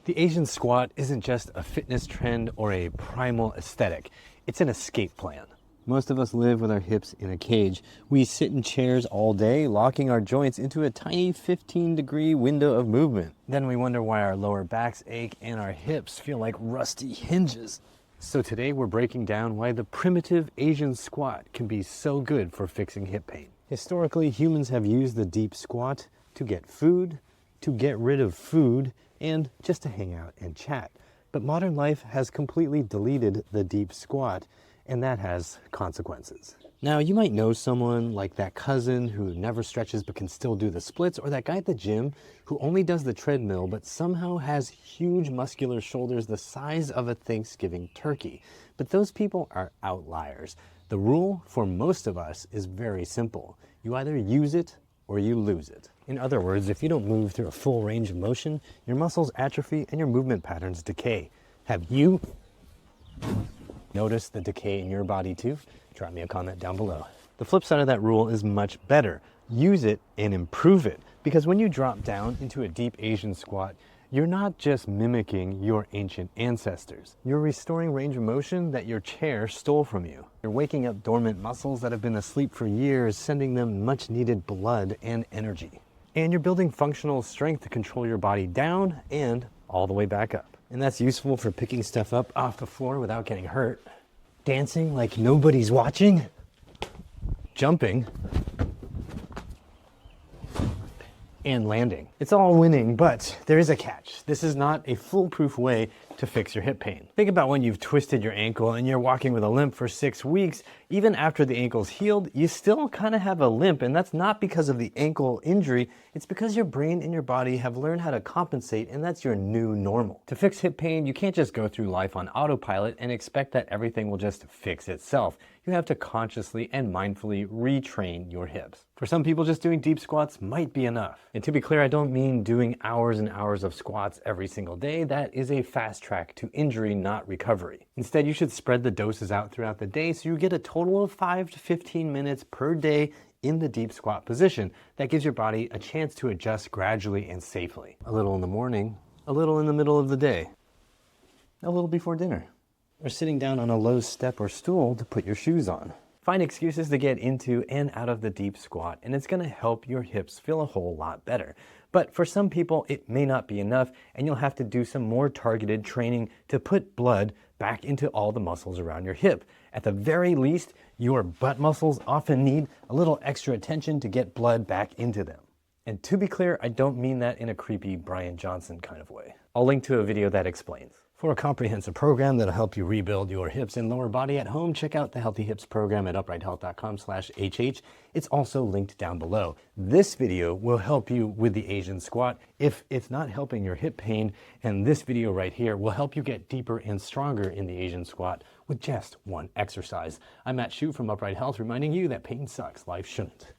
The Asian squat isn't just a fitness trend or a primal aesthetic, it's an escape plan. Most of us live with our hips in a cage. We sit in chairs all day, locking our joints into a tiny 15-degree window of movement. Then we wonder why our lower backs ache and our hips feel like rusty hinges. So today we're breaking down why the primitive Asian squat can be so good for fixing hip pain. Historically, humans have used the deep squat to get food, to get rid of food, and just to hang out and chat. But modern life has completely deleted the deep squat, and that has consequences. Now, you might know someone like that cousin who never stretches but can still do the splits, or that guy at the gym who only does the treadmill but somehow has huge muscular shoulders the size of a Thanksgiving turkey. But those people are outliers. The rule for most of us is very simple. You either use it or you lose it. In other words, if you don't move through a full range of motion, your muscles atrophy and your movement patterns decay. Have you noticed the decay in your body too? Drop me a comment down below. The flip side of that rule is much better. Use it and improve it. Because when you drop down into a deep Asian squat, you're not just mimicking your ancient ancestors. You're restoring range of motion that your chair stole from you. You're waking up dormant muscles that have been asleep for years, sending them much needed blood and energy. And you're building functional strength to control your body down and all the way back up. And that's useful for picking stuff up off the floor without getting hurt, dancing like nobody's watching, jumping, and landing. It's all winning, but there is a catch. This is not a foolproof way to fix your hip pain. Think about when you've twisted your ankle and you're walking with a limp for 6 weeks. Even after the ankle's healed, you still kind of have a limp, and that's not because of the ankle injury. It's because your brain and your body have learned how to compensate, and that's your new normal. To fix hip pain, you can't just go through life on autopilot and expect that everything will just fix itself. You have to consciously and mindfully retrain your hips. For some people, just doing deep squats might be enough. And to be clear, I don't mean doing hours and hours of squats every single day. That is a fast track to injury, not recovery. Instead, you should spread the doses out throughout the day so you get a total of 5 to 15 minutes per day in the deep squat position. That gives your body a chance to adjust gradually and safely. A little in the morning, a little in the middle of the day, a little before dinner, or sitting down on a low step or stool to put your shoes on. Find excuses to get into and out of the deep squat, and it's going to help your hips feel a whole lot better. But for some people, it may not be enough, and you'll have to do some more targeted training to put blood back into all the muscles around your hip. At the very least, your butt muscles often need a little extra attention to get blood back into them. And to be clear, I don't mean that in a creepy Brian Johnson kind of way. I'll link to a video that explains. For a comprehensive program that'll help you rebuild your hips and lower body at home, check out the Healthy Hips program at uprighthealth.com/HH. It's also linked down below. This video will help you with the Asian squat if it's not helping your hip pain, and this video right here will help you get deeper and stronger in the Asian squat with just one exercise. I'm Matt Shute from Upright Health, reminding you that pain sucks, life shouldn't.